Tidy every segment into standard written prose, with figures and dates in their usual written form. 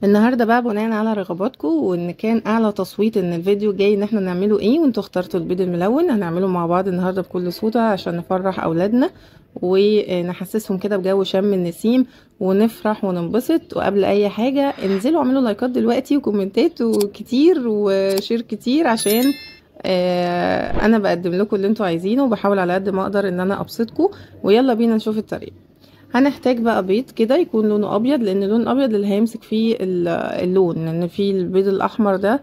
النهارده بقى بناء على رغباتكم وان كان اعلى تصويت ان الفيديو جاي ان احنا نعمله ايه وانتوا اخترتوا البيض الملون، هنعمله مع بعض النهارده بكل صوته عشان نفرح اولادنا ونحسسهم كده بجو شم النسيم ونفرح وننبسط. وقبل اي حاجه انزلوا اعملوا لايكات دلوقتي وكومنتات وكتير وشير كتير عشان انا بقدم لكم اللي انتوا عايزينه وبحاول على قد ما اقدر ان انا ابسطكم. ويلا بينا نشوف الطريقه. هنحتاج بقى بيض كده يكون لونه ابيض، لان اللون الابيض اللي هيمسك فيه اللون، لان في البيض الاحمر ده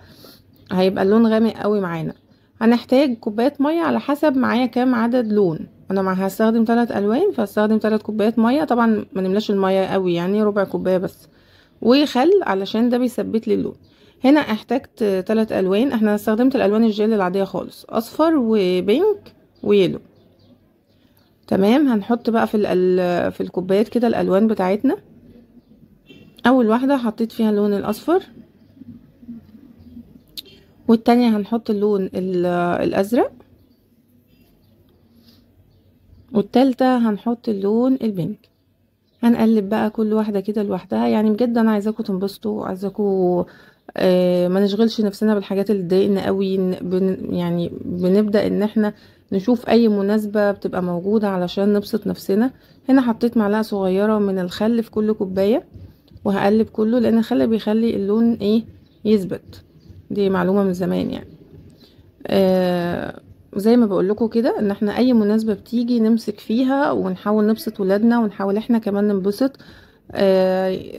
هيبقى اللون غامق قوي معانا. هنحتاج كوبايه ميه على حسب معايا كام عدد لون. انا هستخدم 3 الوان فهستخدم 3 كوبايات ميه، طبعا ما نملاش الميه قوي يعني ربع كوبايه بس. وخل علشان ده بيثبت لي اللون. هنا احتاجت 3 الوان، احنا استخدمت الالوان الجل العاديه خالص، اصفر وبينك ويلو. تمام. هنحط بقى في الكوبايات كده الالوان بتاعتنا. اول واحده حطيت فيها اللون الاصفر، والتانية هنحط اللون الازرق، والتالتة هنحط اللون البينك. هنقلب بقى كل واحده كده لوحدها، يعني بجد انا عايزاكم تنبسطوا، عايزاكم ما نشغلش نفسنا بالحاجات اللي تضايقنا قوي. يعني بنبدا ان احنا نشوف اي مناسبه بتبقى موجوده علشان نبسط نفسنا. هنا حطيت معلقه صغيره من الخل في كل كوبايه، وهقلب كله لان الخل بيخلي اللون ايه يثبت. دي معلومة من زمان يعني. زي ما بقول لكم كده ان احنا اي مناسبة بتيجي نمسك فيها ونحاول نبسط ولادنا ونحاول احنا كمان ننبسط.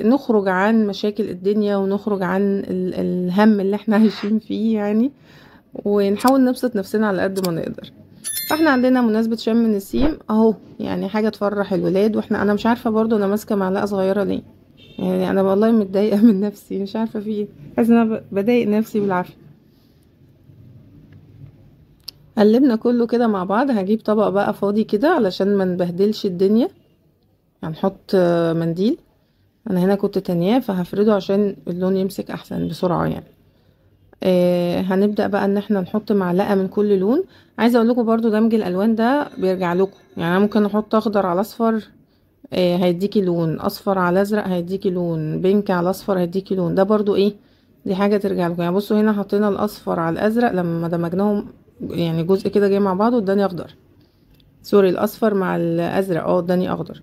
نخرج عن مشاكل الدنيا ونخرج عن الهم اللي احنا عايشين فيه يعني، ونحاول نبسط نفسنا على قد ما نقدر. فاحنا عندنا مناسبة شم النسيم اهو، يعني حاجة تفرح الولاد. انا مش عارفة برضو انا ماسكة معلقة صغيرة ليه، يعني انا والله متضايقه من نفسي، مش عارفه في ايه، حاسه ان انا بضايق نفسي بالعافيه. قلبنا كله كده مع بعض. هجيب طبق بقى فاضي كده علشان ما نبهدلش الدنيا. هنحط منديل. انا هنا كنت تانياه فهفرده عشان اللون يمسك احسن بسرعه يعني. هنبدا بقى ان احنا نحط معلقه من كل لون. عايزه اقول لكم برضو دمج الالوان ده بيرجع لكم، يعني انا ممكن احط اخضر على اصفر هيديكي لون، اصفر على ازرق هيديكي لون، بينك على اصفر هيديكي لون، ده برضو ايه، دي حاجة ترجع لكم. يعني بصوا هنا حطينا الاصفر على الازرق لما دمجناهم، يعني جزء كده جاي مع بعض واداني اخضر. سوري، الاصفر مع الازرق اداني اخضر.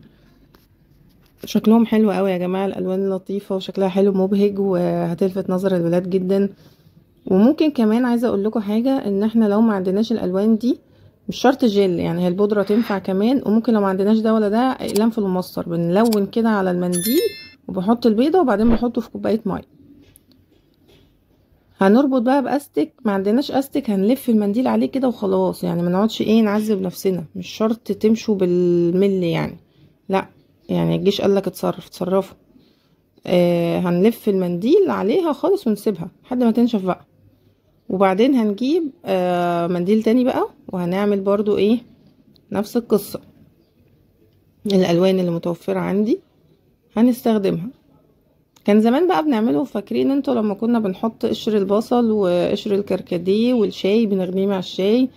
شكلهم حلو قوي يا جماعة، الالوان لطيفة وشكلها حلو مبهج وهتلفت نظر الولاد جدا. وممكن كمان عايزة اقول لكم حاجة، ان احنا لو ما عندناش الالوان دي مش شرط جل، يعني هي البودرة تنفع كمان. وممكن لو ما عندناش ده ولا ده اقلام في المصفر بنلون كده على المنديل، وبحط البيضة وبعدين بحطه في كوباية مية. هنربط بقى باستك، ما عندناش استك هنلف المنديل عليه كده وخلاص، يعني ما نقعدش ايه نعذب نفسنا، مش شرط تمشوا بالملي يعني، لا. يعني الجيش قالك اتصرفوا. هنلف المنديل عليها خالص ونسيبها لحد ما تنشف بقى. وبعدين هنجيب منديل تاني بقى وهنعمل برضو ايه نفس القصة. الالوان اللي متوفرة عندي هنستخدمها. كان زمان بقى بنعمله، فاكرين انتوا لما كنا بنحط قشر البصل وقشر الكركديه والشاي بنغليه مع الشاي.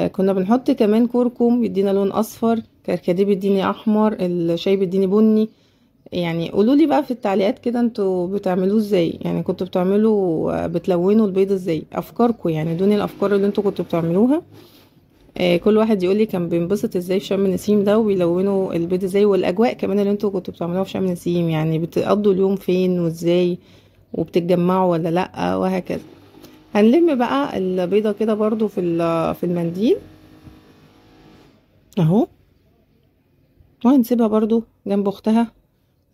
كنا بنحط كمان كركم بيدينا لون اصفر، كركديه بيديني احمر، الشاي بيديني بني. يعني قولولي بقى في التعليقات كده انتوا بتعملوه ازاي، يعني كنتوا بتعملوا بتلونوا البيض ازاي، افكاركم يعني، دوني الافكار اللي انتوا كنتوا بتعملوها. كل واحد يقولي كان بينبسط ازاي في شم النسيم ده وبيلونوا البيض ازاي، والاجواء كمان اللي انتوا كنتوا بتعملوها في شم النسيم، يعني بتقضوا اليوم فين وازاي وبتتجمعوا ولا لا وهكذا. هنلم بقى البيضة كده برضو في المنديل اهو، وهنسيبها برضو جنب اختها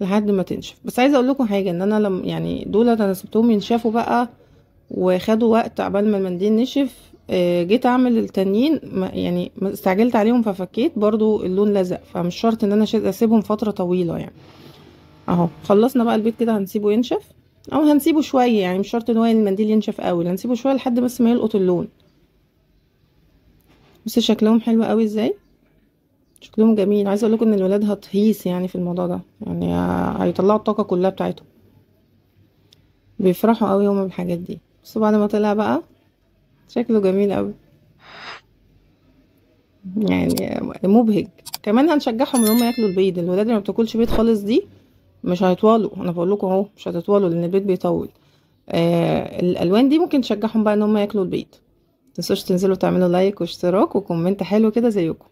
لحد ما تنشف. بس عايزه اقول لكم حاجه، ان انا يعني دول انا سبتهم ينشفوا بقى وخدوا وقت عبال ما المنديل نشف. جيت اعمل التانيين يعني استعجلت عليهم ففكيت برضو اللون لزق، فمش شرط ان انا اسيبهم فتره طويله يعني. اهو خلصنا بقى البيض كده، هنسيبه ينشف او هنسيبه شويه، يعني مش شرط ان هو المنديل ينشف قوي، هنسيبه شويه لحد بس ما يلقط اللون. بس شكلهم حلو قوي ازاي، شكلهم جميل. عايزه اقول لكم ان الولاد هتهيس يعني في الموضوع ده، يعني هيطلعوا الطاقه كلها بتاعتهم، بيفرحوا قوي هما بالحاجات دي. بس بعد ما طلع بقى شكله جميل قوي، يعني مبهج. كمان هنشجعهم ان هم ياكلوا البيض، الولاد اللي ما بتاكلش بيض خالص دي مش هيطولوا، انا بقول لكم اهو مش هتطولوا لان البيض بيطول. الالوان دي ممكن تشجعهم بقى ان هم ياكلوا البيض. متنسوش تنزلوا تعملوا لايك واشتراك وكومنت حلو كده زيكم.